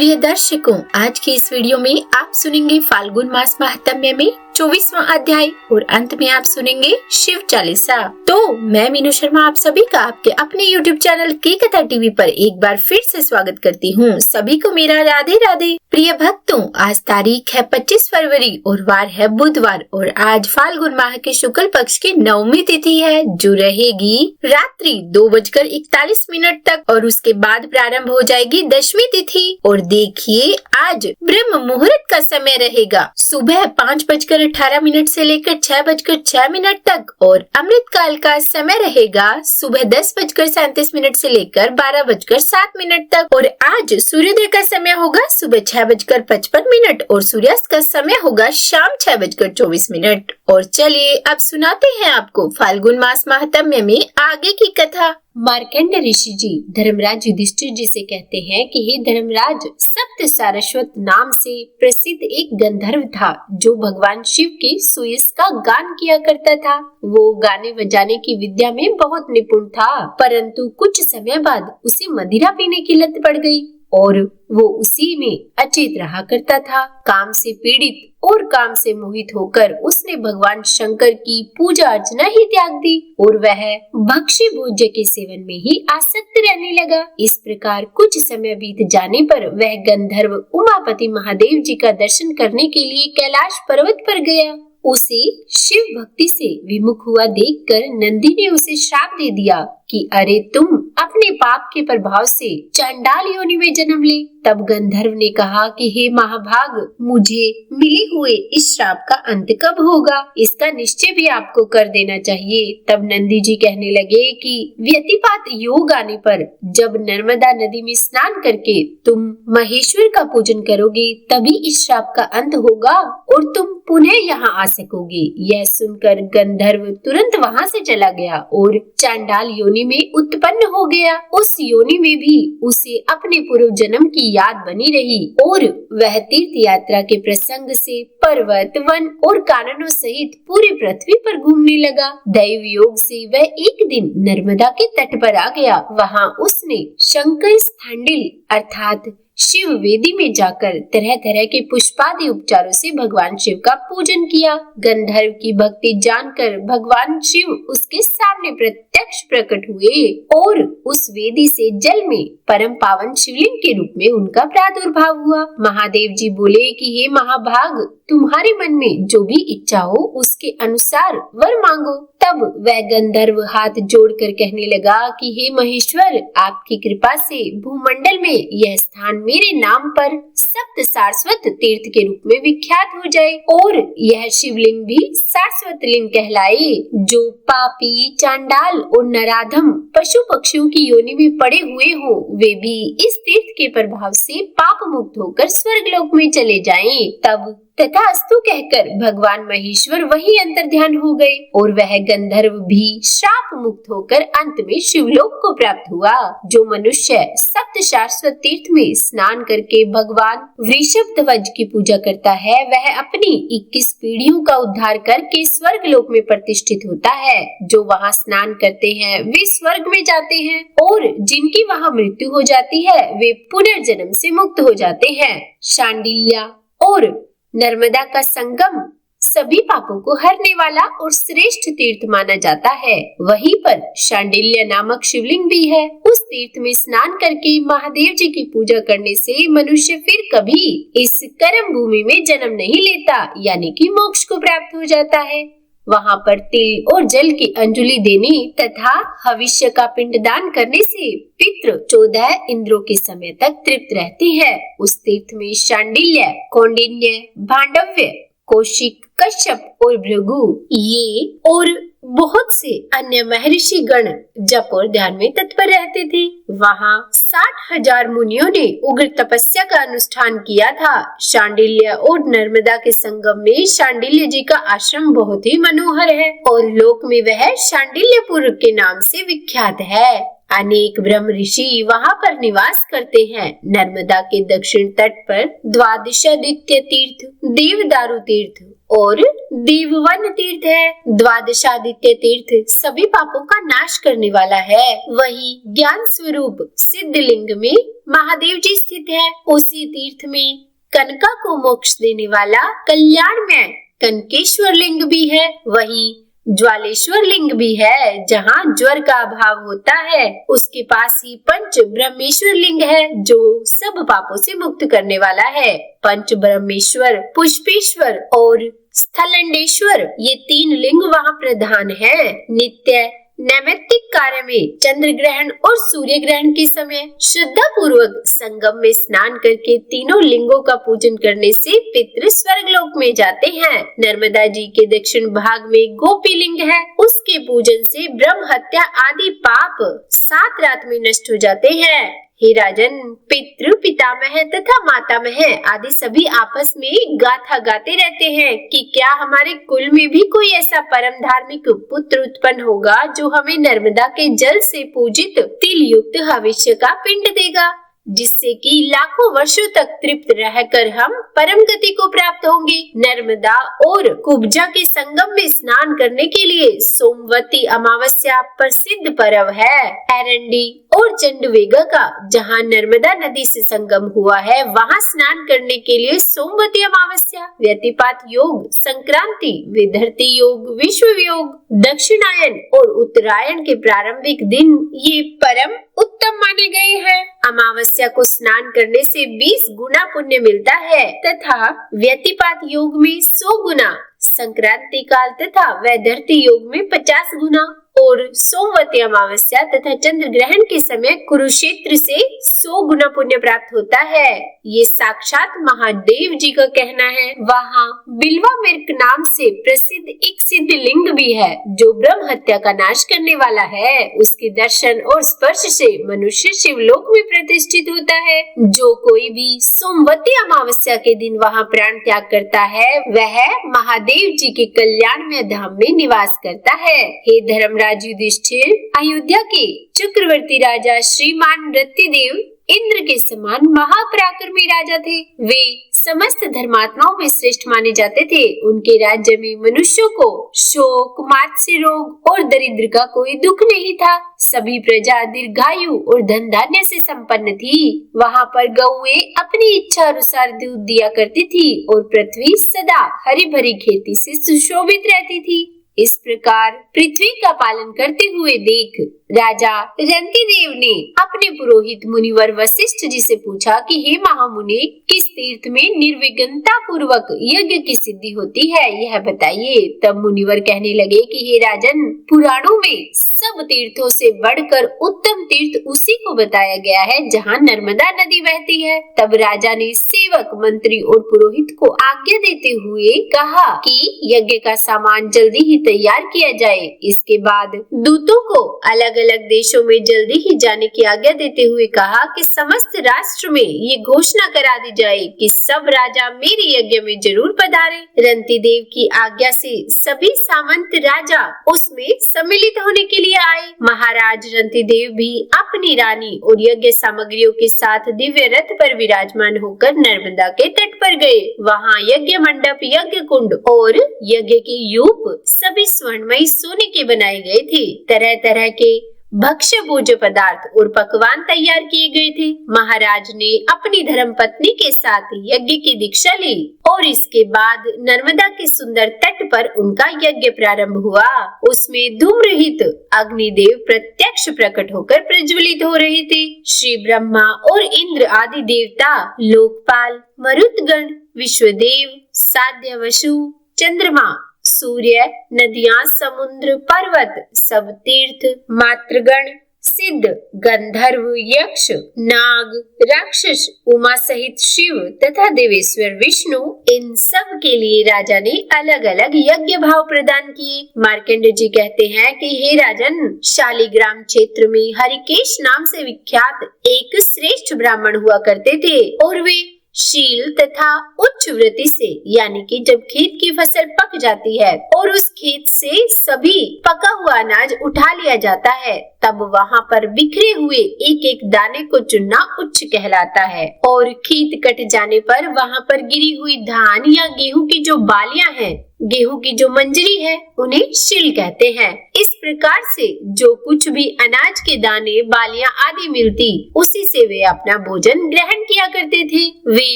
प्रिय दर्शकों, आज की इस वीडियो में आप सुनेंगे फाल्गुन मास महात्म्य में 24वां अध्याय और अंत में आप सुनेंगे शिव चालीसा। तो मैं मीनू शर्मा आप सभी का आपके अपने YouTube चैनल की कथा टीवी पर एक बार फिर से स्वागत करती हूँ। सभी को मेरा राधे राधे। प्रिय भक्तों, आज तारीख है 25 फरवरी और वार है बुधवार और आज फाल्गुन माह के शुक्ल पक्ष की 9वीं तिथि है जो रहेगी रात्रि 2:41 तक और उसके बाद प्रारंभ हो जाएगी 10वीं तिथि। और देखिए, आज ब्रह्म मुहूर्त का समय रहेगा सुबह 5:18 से लेकर 6:06 तक और अमृत काल का समय रहेगा सुबह 10:37 से लेकर 12:07 तक। और आज सूर्योदय का समय होगा सुबह 6:55 और सूर्यास्त का समय होगा शाम 6:24। और चलिए अब सुनाते हैं आपको फाल्गुन मास महात्म्य में आगे की कथा। मार्कंड ऋषि जी धर्मराज युधिष्ठिर जी से कहते हैं कि हे धर्मराज, सप्त सारस्वत नाम से प्रसिद्ध एक गंधर्व था जो भगवान शिव के सुयश का गान किया करता था। वो गाने बजाने की विद्या में बहुत निपुण था, परंतु कुछ समय बाद उसे मदिरा पीने की लत पड़ गई और वो उसी में अचेत रहा करता था। काम से पीड़ित और काम से मोहित होकर उसने भगवान शंकर की पूजा अर्चना ही त्याग दी और वह भक्ष्य भोज्य के सेवन में ही आसक्त रहने लगा। इस प्रकार कुछ समय बीत जाने पर वह गंधर्व उमापति महादेव जी का दर्शन करने के लिए कैलाश पर्वत पर गया। उसे शिव भक्ति से विमुख हुआ देखकर नंदी ने उसे श्राप दे दिया कि अरे तुम अपने पाप के प्रभाव से चांडाल योनि में जन्म ले। तब गंधर्व ने कहा कि हे महाभाग, मुझे मिले हुए इस श्राप का अंत कब होगा, इसका निश्चय भी आपको कर देना चाहिए। तब नंदी जी कहने लगे कि व्यतिपात योग आने पर जब नर्मदा नदी में स्नान करके तुम महेश्वर का पूजन करोगे तभी इस श्राप का अंत होगा और तुम पुनः यहाँ आ सकोगे। यह सुनकर गंधर्व तुरंत वहाँ से चला गया और चांडाल योनि में उत्पन्न हो गया। उस योनि में भी उसे अपने पूर्व जन्म की याद बनी रही और वह तीर्थ यात्रा के प्रसंग से पर्वत, वन और काननों सहित पूरी पृथ्वी पर घूमने लगा। दैव योग से वह एक दिन नर्मदा के तट पर आ गया। वहाँ उसने शंकर स्थांडिल अर्थात शिव वेदी में जाकर तरह तरह के पुष्पादि उपचारों से भगवान शिव का पूजन किया। गंधर्व की भक्ति जानकर भगवान शिव उसके सामने प्रत्यक्ष प्रकट हुए और उस वेदी से जल में परम पावन शिवलिंग के रूप में उनका प्रादुर्भाव हुआ। महादेव जी बोले कि हे महाभाग, तुम्हारे मन में जो भी इच्छा हो उसके अनुसार वर मांगो। तब वह गंधर्व हाथ जोड़कर कहने लगा कि हे महेश्वर, आपकी कृपा से भूमंडल में यह स्थान मेरे नाम पर सप्त सारस्वत तीर्थ के रूप में विख्यात हो जाए और यह शिवलिंग भी सारस्वत लिंग कहलाए। जो पापी, चांडाल और नराधम पशु पक्षियों की योनि में पड़े हुए हो वे भी इस तीर्थ के प्रभाव से पाप मुक्त होकर स्वर्गलोक में चले जाएं। तब तथास्तु कहकर भगवान महेश्वर वही अंतर्ध्यान हो गए और वह गंधर्व भी श्राप मुक्त होकर अंत में शिवलोक को प्राप्त हुआ। जो मनुष्य सप्त सारस्वत तीर्थ में स्नान करके भगवान वृषभ ध्वज की पूजा करता है वह अपनी 21 पीढ़ियों का उद्धार करके स्वर्गलोक में प्रतिष्ठित होता है। जो वहाँ स्नान करते हैं वे स्वर्ग में जाते हैं और जिनकी वहाँ मृत्यु हो जाती है वे पुनर्जन्म से मुक्त हो जाते हैं। शांडिल्या और नर्मदा का संगम सभी पापों को हरने वाला और श्रेष्ठ तीर्थ माना जाता है। वहीं पर शांडिल्य नामक शिवलिंग भी है। उस तीर्थ में स्नान करके महादेव जी की पूजा करने से मनुष्य फिर कभी इस कर्म भूमि में जन्म नहीं लेता, यानी कि मोक्ष को प्राप्त हो जाता है। वहाँ पर तिल और जल की अंजलि देने तथा हविष्य का पिंडदान करने से पितृ 14 इंद्रों के समय तक तृप्त रहते हैं। उस तीर्थ में शांडिल्य, कौंडिन्य, भांडव्य, कौशिक, कश्यप और भृगु ये और बहुत से अन्य महर्षि गण जप और ध्यान में तत्पर रहते थे। वहाँ 60,000 मुनियों ने उग्र तपस्या का अनुष्ठान किया था। शांडिल्य और नर्मदा के संगम में शांडिल्य जी का आश्रम बहुत ही मनोहर है और लोक में वह शांडिल्यपुर के नाम से विख्यात है। अनेक ब्रह्म ऋषि वहाँ पर निवास करते हैं। नर्मदा के दक्षिण तट पर द्वादशादित्य तीर्थ, देवदारू तीर्थ और देववन तीर्थ है। द्वादशादित्य तीर्थ सभी पापों का नाश करने वाला है। वही ज्ञान स्वरूप सिद्धलिंग में महादेव जी स्थित है। उसी तीर्थ में कनका को मोक्ष देने वाला कल्याण में कनकेश्वर लिंग भी है। वही ज्वालेश्वर लिंग भी है, जहाँ ज्वर का अभाव होता है। उसके पास ही पंच ब्रह्मेश्वर लिंग है, जो सब पापों से मुक्त करने वाला है। पंच ब्रह्मेश्वर, पुष्पेश्वर और स्थलंडेश्वर ये 3 लिंग वहाँ प्रधान है। नित्य नैमित्तिक कार्य में चंद्र ग्रहण और सूर्य ग्रहण के समय श्रद्धा पूर्वक संगम में स्नान करके तीनों लिंगों का पूजन करने से पितृ स्वर्गलोक में जाते हैं। नर्मदा जी के दक्षिण भाग में गोपी लिंग है। उसके पूजन से ब्रह्म हत्या आदि पाप 7 रात में नष्ट हो जाते हैं। हे राजन, पितृ, पितामह तथा मातामह आदि सभी आपस में गाथा गाते रहते हैं कि क्या हमारे कुल में भी कोई ऐसा परम धार्मिक पुत्र उत्पन्न होगा जो हमें नर्मदा के जल से पूजित तिल युक्त हविष्य का पिंड देगा, जिससे कि लाखों वर्षों तक तृप्त रहकर हम परम गति को प्राप्त होंगे। नर्मदा और कुब्जा के संगम में स्नान करने के लिए सोमवती अमावस्या प्रसिद्ध पर्व है। एरंडी और चंडवेगा का जहाँ नर्मदा नदी से संगम हुआ है, वहाँ स्नान करने के लिए सोमवती अमावस्या, व्यतिपात योग, संक्रांति, विधर्ती योग, विश्व योग, दक्षिणायन और उत्तरायण के प्रारंभिक दिन ये परम उत्तम माने गए हैं। अमावस्या को स्नान करने से 20 गुना पुण्य मिलता है तथा व्यतिपात योग में 100 गुना, संक्रांति काल तथा वैधर्ती योग में 50 गुना और सोमवती अमावस्या तथा चंद्र ग्रहण के समय कुरुक्षेत्र से 100 गुना पुण्य प्राप्त होता है। ये साक्षात महादेव जी का कहना है। वहाँ बिल्वा मिर्क नाम से प्रसिद्ध एक सिद्ध लिंग भी है, जो ब्रह्म हत्या का नाश करने वाला है। उसके दर्शन और स्पर्श से मनुष्य शिवलोक में प्रतिष्ठित होता है। जो कोई भी सोमवती अमावस्या के दिन वहाँ प्राण त्याग करता है, वह महादेव जी के कल्याणमय धाम में निवास करता है। हे धर्मराज युधिष्ठिर, अयोध्या के चक्रवर्ती राजा श्रीमान रतिदेव इंद्र के समान महापराक्रमी राजा थे। वे समस्त धर्मात्माओं में श्रेष्ठ माने जाते थे। उनके राज्य में मनुष्यों को शोक, मात्स्य रोग और दरिद्र का कोई दुख नहीं था। सभी प्रजा दीर्घायु और धन धान्य से संपन्न थी। वहाँ पर गौएं अपनी इच्छा अनुसार दूध दिया करती थी और पृथ्वी सदा हरी भरी खेती से सुशोभित रहती थी। इस प्रकार पृथ्वी का पालन करते हुए देख राजा रंतिदेव ने अपने पुरोहित मुनिवर वशिष्ठ जी से पूछा कि हे महामुनि, किस तीर्थ में निर्विघ्नता पूर्वक यज्ञ की सिद्धि होती है, यह बताइए। तब मुनिवर कहने लगे कि हे राजन, पुराणों में सब तीर्थों से बढ़कर उत्तम तीर्थ उसी को बताया गया है जहाँ नर्मदा नदी बहती है। तब राजा ने सेवक, मंत्री और पुरोहित को आज्ञा देते हुए कहा कि यज्ञ का सामान जल्दी ही तैयार किया जाए। इसके बाद दूतों को अलग अलग देशों में जल्दी ही जाने की आज्ञा देते हुए कहा कि समस्त राष्ट्र में ये घोषणा करा दी जाए कि सब राजा मेरे यज्ञ में जरूर पधारे। रंतिदेव की आज्ञा से सभी सामंत राजा उसमें सम्मिलित होने के लिए आए। महाराज रंतिदेव भी अपनी रानी और यज्ञ सामग्रियों के साथ दिव्य रथ पर विराजमान होकर नर्मदा के तट पर गए। वहाँ यज्ञ मंडप, यज्ञ कुंड और यज्ञ के यूप सभी स्वर्णमयी सोने के बनाए गए थे। तरह तरह के भक्ष्य भोज्य पदार्थ और पकवान तैयार किए गए थे। महाराज ने अपनी धर्म पत्नी के साथ यज्ञ की दीक्षा ली और इसके बाद नर्मदा के सुंदर तट पर उनका यज्ञ प्रारंभ हुआ। उसमें धूम रहित अग्निदेव प्रत्यक्ष प्रकट होकर प्रज्वलित हो रहे थे। श्री ब्रह्मा और इंद्र आदि देवता, लोकपाल, मरुतगण, विश्वदेव, साध्य, वसु, चंद्रमा, सूर्य, नदियां, समुद्र, पर्वत, सब तीर्थ, मातृगण, सिद्ध, गंधर्व, यक्ष, नाग, राक्षस, उमा सहित शिव तथा देवेश्वर विष्णु, इन सब के लिए राजा ने अलग अलग यज्ञ भाव प्रदान किए। मार्कंडेय जी कहते हैं कि हे राजन, शालिग्राम क्षेत्र में हरिकेश नाम से विख्यात एक श्रेष्ठ ब्राह्मण हुआ करते थे और वे शील तथा उच्च वृत्ति से, यानी कि जब खेत की फसल पक जाती है और उस खेत से सभी पका हुआ अनाज उठा लिया जाता है, तब वहाँ पर बिखरे हुए एक एक दाने को चुनना उच्च कहलाता है और खेत कट जाने पर वहाँ पर गिरी हुई धान या गेहूं की जो बालियां हैं, गेहूं की जो मंजरी है, उन्हें शिल कहते हैं। इस प्रकार से जो कुछ भी अनाज के दाने, बालियां आदि मिलती, उसी से वे अपना भोजन ग्रहण किया करते थे। वे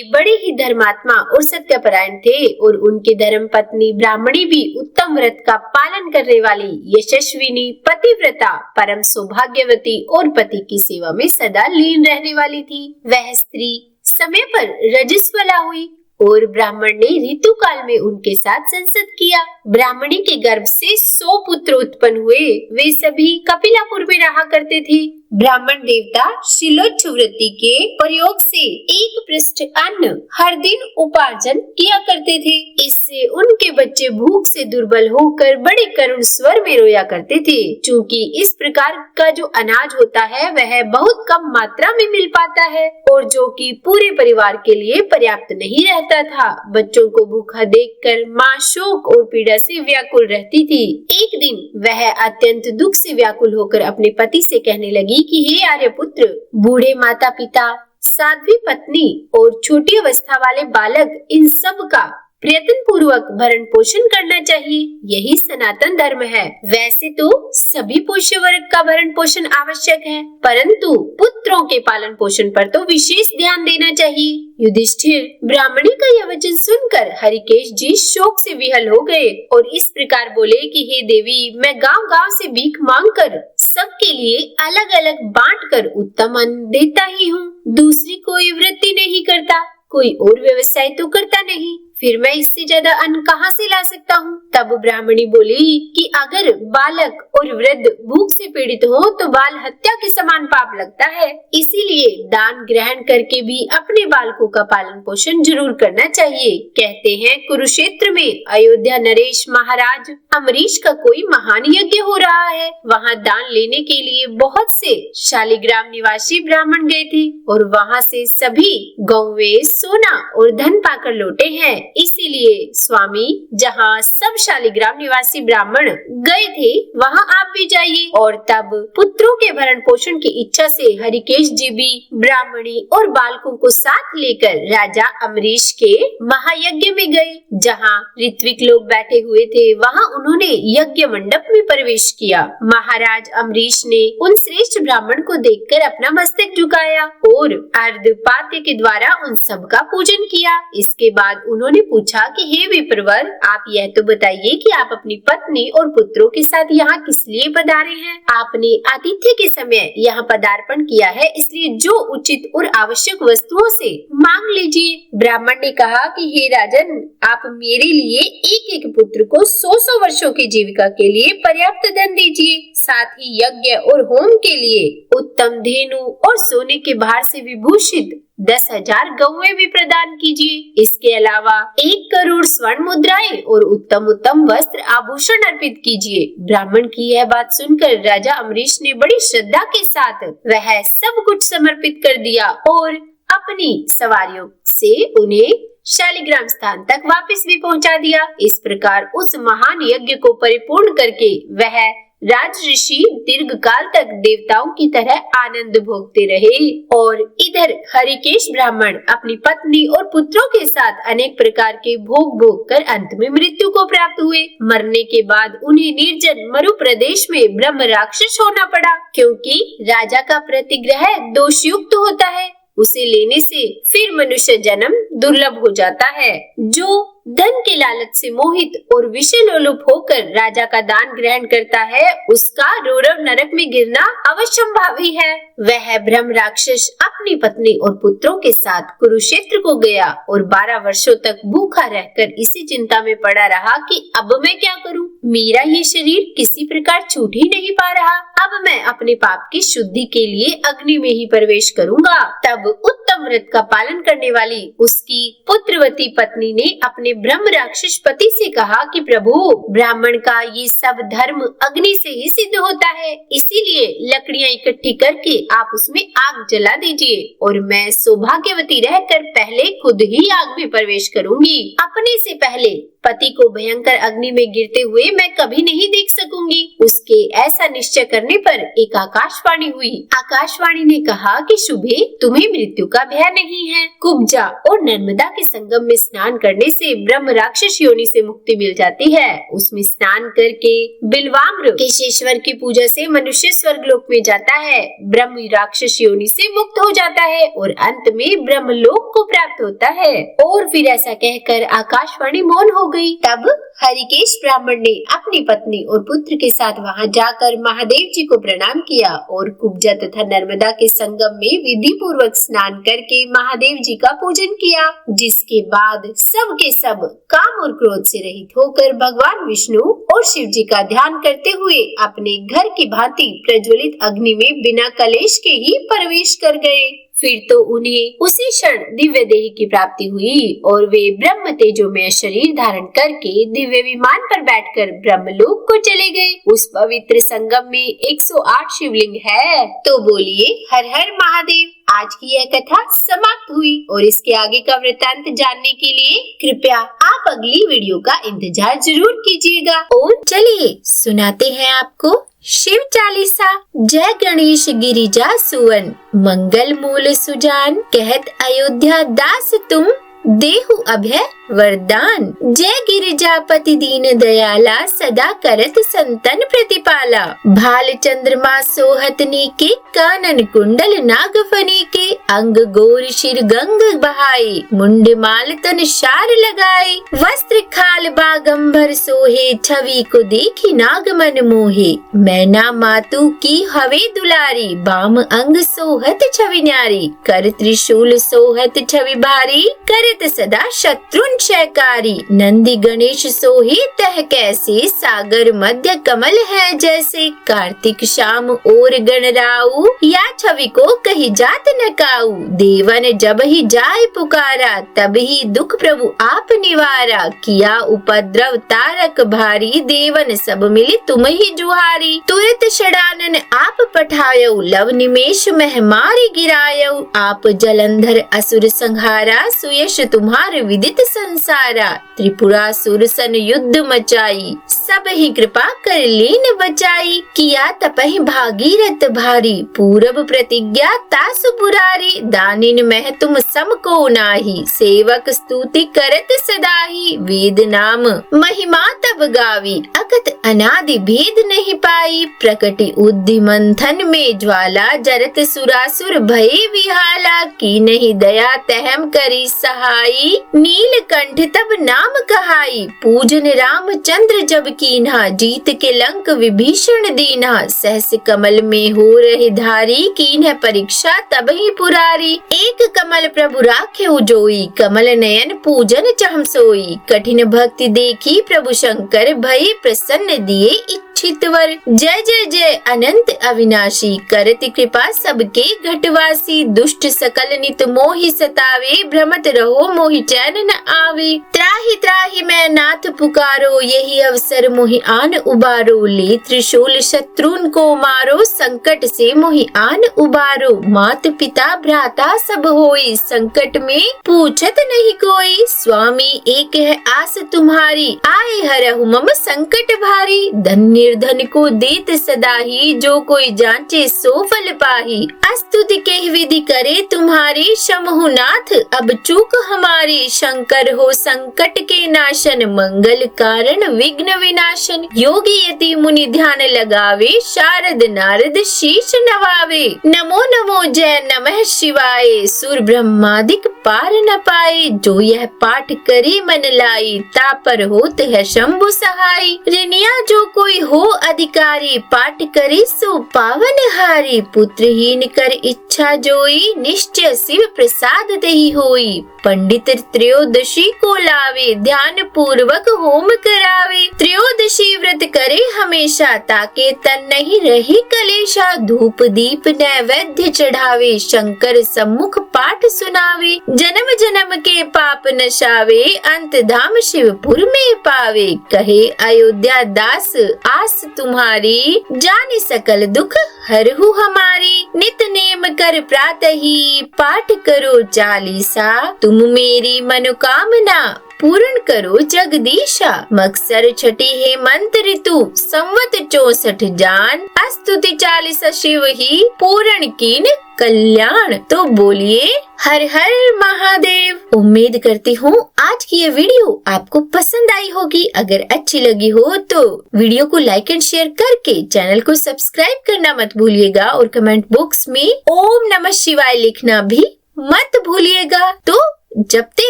बड़े ही धर्मात्मा और सत्यपरायण थे और उनके धर्म पत्नी ब्राह्मणी भी उत्तम व्रत का पालन करने वाली, यशस्विनी, पतिव्रता, परम सौभाग्यवती और पति की सेवा में सदा लीन रहने वाली थी। वह स्त्री समय पर रजस्वला हुई और ब्राह्मण ने ऋतु काल में उनके साथ संसद किया। ब्राह्मणी के गर्भ से 100 पुत्र उत्पन्न हुए। वे सभी कपिलापुर में रहा करते थे। ब्राह्मण देवता शिलोच्छवृत्ति के प्रयोग से एक पृष्ठ अन्न हर दिन उपार्जन किया करते थे। इससे उनके बच्चे भूख से दुर्बल होकर बड़े करुण स्वर में रोया करते थे। चूँकि इस प्रकार का जो अनाज होता है वह बहुत कम मात्रा में मिल पाता है और जो कि पूरे परिवार के लिए पर्याप्त नहीं रहता था। बच्चों को भूखा देखकर माँ शोक और पीड़ा से व्याकुल रहती थी। एक दिन वह अत्यंत दुख से व्याकुल होकर अपने पति से कहने लगी कि हे आर्यपुत्र, बूढ़े माता पिता, साध्वी पत्नी और छोटी अवस्था वाले बालक, इन सब का प्रयत्न पूर्वक भरण पोषण करना चाहिए। यही सनातन धर्म है। वैसे तो सभी पोष्य वर्ग का भरण पोषण आवश्यक है, परंतु पुत्रों के पालन पोषण पर तो विशेष ध्यान देना चाहिए। युधिष्ठिर ब्राह्मणी का यह वचन सुनकर हरिकेश जी शोक से विहल हो गए और इस प्रकार बोले कि हे देवी, मैं गांव-गांव से भीख मांगकर सबके लिए अलग अलग बांट कर उत्तम अन्न देता ही हूँ। दूसरी कोई वृत्ति नहीं करता, कोई और व्यवसाय तो करता नहीं, फिर मैं इससे ज्यादा अन्न कहाँ से ला सकता हूँ। तब ब्राह्मणी बोली कि अगर बालक और वृद्ध भूख से पीड़ित हो तो बाल हत्या के समान पाप लगता है। इसीलिए दान ग्रहण करके भी अपने बालकों का पालन पोषण जरूर करना चाहिए। कहते हैं कुरुक्षेत्र में अयोध्या नरेश महाराज अम्बरीश का कोई महान यज्ञ हो रहा है। वहाँ दान लेने के लिए बहुत से शालिग्राम निवासी ब्राह्मण गए थे और वहाँ से सभी गौवें, सोना और धन पाकर लौटे हैं। इसीलिए स्वामी, जहाँ सब शालिग्राम निवासी ब्राह्मण गए थे वहाँ आप भी जाइए। और तब पुत्रों के भरण पोषण की इच्छा से हरिकेश जी भी ब्राह्मणी और बालकों को साथ लेकर राजा अम्बरीश के महायज्ञ में गए। जहाँ ऋत्विक लोग बैठे हुए थे वहाँ उन्होंने यज्ञ मंडप में प्रवेश किया। महाराज अम्बरीश ने उन श्रेष्ठ ब्राह्मण को देखकर अपना मस्तक झुकाया और अर्धपाद्य के द्वारा उन सब का पूजन किया। इसके बाद उन्होंने पूछा कि हे विप्रवर, आप यह तो बताइए कि आप अपनी पत्नी और पुत्रों के साथ यहाँ किस लिए पधारे हैं। आपने आतिथ्य के समय यहाँ पदार्पण किया है, इसलिए जो उचित और आवश्यक वस्तुओं से मांग लीजिए। ब्राह्मण ने कहा कि हे राजन, आप मेरे लिए एक एक पुत्र को 100 वर्षों की जीविका के लिए पर्याप्त धन दीजिए। साथ ही यज्ञ और होम के लिए उत्तम धेनु और सोने के भार से विभूषित 10,000 गौएं भी प्रदान कीजिए। इसके अलावा 1 करोड़ स्वर्ण मुद्राएं और उत्तम उत्तम वस्त्र आभूषण अर्पित कीजिए। ब्राह्मण की यह बात सुनकर राजा अम्बरीश ने बड़ी श्रद्धा के साथ वह सब कुछ समर्पित कर दिया और अपनी सवारियों से उन्हें शालिग्राम स्थान तक वापस भी पहुंचा दिया। इस प्रकार उस महान यज्ञ को परिपूर्ण करके वह राज ऋषि दीर्घ काल तक देवताओं की तरह आनंद भोगते रहे और इधर हरिकेश ब्राह्मण अपनी पत्नी और पुत्रों के साथ अनेक प्रकार के भोग कर अंत में मृत्यु को प्राप्त हुए। मरने के बाद उन्हें निर्जन मरु प्रदेश में ब्रह्म राक्षस होना पड़ा, क्योंकि राजा का प्रतिग्रह दोषयुक्त होता है। उसे लेने से फिर मनुष्य जन्म दुर्लभ हो जाता है। जो धन के लालच से मोहित और विषय लोलुप होकर राजा का दान ग्रहण करता है, उसका रौरव नरक में गिरना अवश्यंभावी है। वह ब्रह्म राक्षस अपनी पत्नी और पुत्रों के साथ कुरुक्षेत्र को गया और 12 वर्षों तक भूखा रहकर इसी चिंता में पड़ा रहा कि अब मैं क्या करूं? मेरा ये शरीर किसी प्रकार छूट ही नहीं पा रहा। अब मैं अपने पाप की शुद्धि के लिए अग्नि में ही प्रवेश करूंगा। तब उत्तम व्रत का पालन करने वाली उसकी पुत्रवती पत्नी ने अपने ब्रह्म राक्षस पति से कहा कि प्रभु, ब्राह्मण का ये सब धर्म अग्नि से ही सिद्ध होता है, इसीलिए लकड़ियां इकट्ठी करके आप उसमें आग जला दीजिए और मैं सौभाग्यवती रहकर पहले खुद ही आग में प्रवेश करूंगी। अपने से पहले पति को भयंकर अग्नि में गिरते हुए मैं कभी नहीं देख सकूंगी। उसके ऐसा निश्चय करने पर एक आकाशवाणी हुई। आकाशवाणी ने कहा कि शुभे, तुम्हें मृत्यु का भय नहीं है। कुब्जा और नर्मदा के संगम में स्नान करने से ब्रह्म राक्षस योनि से मुक्ति मिल जाती है। उसमें स्नान करके बिल्वाम्र केशेश्वर की पूजा से मनुष्य स्वर्गलोक में जाता है, ब्रह्म राक्षस योनि से मुक्त हो जाता है और अंत में ब्रह्मलोक को प्राप्त होता है। और फिर ऐसा कहकर आकाशवाणी मौन हो गई। तब हरिकेश ब्राह्मण ने अपनी पत्नी और पुत्र के साथ वहां जाकर महादेव जी को प्रणाम किया और कुब्जा तथा नर्मदा के संगम में विधि पूर्वक स्नान करके महादेव जी का पूजन किया। जिसके बाद सब के सब काम और क्रोध से रहित होकर भगवान विष्णु और शिव जी का ध्यान करते हुए अपने घर की भांति प्रज्वलित अग्नि में बिना कलेश के ही प्रवेश कर गए। फिर तो उन्हें उसी क्षण दिव्य देह की प्राप्ति हुई और वे ब्रह्म तेजोमय शरीर धारण करके दिव्य विमान पर बैठकर ब्रह्मलोक को चले गए। उस पवित्र संगम में 108 शिवलिंग है। तो बोलिए हर हर महादेव। आज की यह कथा समाप्त हुई और इसके आगे का वृत्तांत जानने के लिए कृपया आप अगली वीडियो का इंतजार जरूर कीजिएगा। और चलिए सुनाते हैं आपको शिव चालीसा। जय गणेश गिरिजा सुवन, मंगल मूल सुजान, कहत अयोध्या दास तुम, देहु अभय वरदान। जय गिरिजापति दीन दयाला, सदा करत संतन प्रतिपाला। भाल चंद्रमा सोहत नीके, कानन कुंडल नागफनी के। अंग गोर शिर गंग बहाई, मुंड माल तन शार लगाए। वस्त्र खाल बागंबर सोहे, छवि को देखी नाग मन मोहे। मैना मातु की हवे दुलारी, बाम अंग सोहत छवि न्यारी। कर त्रिशूल सोहत छवि भारी, करत सदा शत्रुन क्षयकारी। नंदी गणेश सोहे तह कैसे, सागर मध्य कमल है जैसे। कार्तिक शाम और गणराऊ, या छवि को कही जात न काऊ। देवन जब ही जाय पुकारा, तब ही दुख प्रभु आप निवारा। किया उपद्रव तारक भारी, देवन सब मिले तुम ही जुहारी। तुरत षडानन आप पठायो, लव निमेष मह मारी गिरायो। आप जलंधर असुर संहारा, सुयश तुम्हार विदित संसारा। त्रिपुरासुर सन युद्ध मचाई, सब ही कृपा कर लीन बचाई। किया तपहि भागीरथ भारी, पूरब प्रतिज्ञा तासु पुरारी। दानिन मह तुम सम को नाही, सेवक स्तुति करत सदाही। वेद नाम महिमा तब गावी, अकत अनादि भेद नहीं पाई। प्रकटि उद्धि मंथन में ज्वाला, जरत सुरासुर भय विहाला। की नहीं दया तहम करी सहाई, नीलकंठ तब नाम कहाई। पूजन रामचंद्र जब कीन्हा, जीत के लंक विभीषण दीन्हा। सहस कमल में हो रहे धारी, कीन्ह परीक्षा तब ही पुरारी। एक कमल प्रभु राखे जोई, कमल नयन पूजन चहम सोई। कठिन भक्ति देखी प्रभु शंकर, भय प्रसन्न दिए इच्छितवर। जय जय जय अनंत अविनाशी, करति कृपा सबके घटवासी। दुष्ट सकल नित मोहि सतावे, भ्रमत रहो मोहि चैन न आवे। त्राहि त्राहि मैं नाथ पुकारो, यही अवसर मोहि आन उबारो। ले त्रिशूल शत्रुन को मारो, संकट से मोहि आन उबारो। मात पिता भ्राता सब होई, संकट में पूछत नहीं कोई। स्वामी एक है आस तुम्हारी, आए हरहु मम संकट भारी। धन निर्धन को देत सदा ही, जो कोई जांचे सो फल पाही। अस्तुति के विधि करे तुम्हारी, शमहु नाथ अब चूक हमारी। शंकर हो संकट के नाशन, मंगल कारण विघ्न विनाशन। योगी यति मुनि ध्यान लगावे, शारद नारद शीश नवावे। नमो नमो जय नमः शिवाय, सुर ब्रह्मादिक पार न पाए। जो यह पाठ करे मन लाई, तापर होत है शंभु सहाय। ऋणिया जो कोई हो अधिकारी, पाठ करे सो पावन हारी। पुत्रहीन कर इच्छा जोई, निश्चय शिव प्रसाद दही होई। पंडित त्रयोदशी को लावे, ध्यान पूर्वक होम करावे। त्रयोदशी व्रत करे हमेशा, ताके तन नहीं रही कलेशा। धूप दीप नैवेद्य चढ़ावे, शंकर सम्मुख पाठ सुनावे। जन्म जन्म के पाप नशावे, अंत धाम शिवपुर में पावे। कहे अयोध्या दास आस तुम्हारी, जाने सकल दुख हरहु हमारी। नित नेम कर प्रातः ही, पाठ करो चालीसा। तुम मेरी मनोकामना पूर्ण करो जगदीशा। मकसर छठी हेमंत ऋतु संवत 64 जान। स्तुति 40 शिव ही पूर्ण कीन कल्याण। तो बोलिए हर हर महादेव। उम्मीद करती हूँ आज की ये वीडियो आपको पसंद आई होगी। अगर अच्छी लगी हो तो वीडियो को लाइक एंड शेयर करके चैनल को सब्सक्राइब करना मत भूलिएगा और कमेंट बॉक्स में ओम नमः शिवाय लिखना भी मत भूलिएगा। तो जपते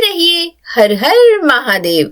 रहिए हर हर महादेव।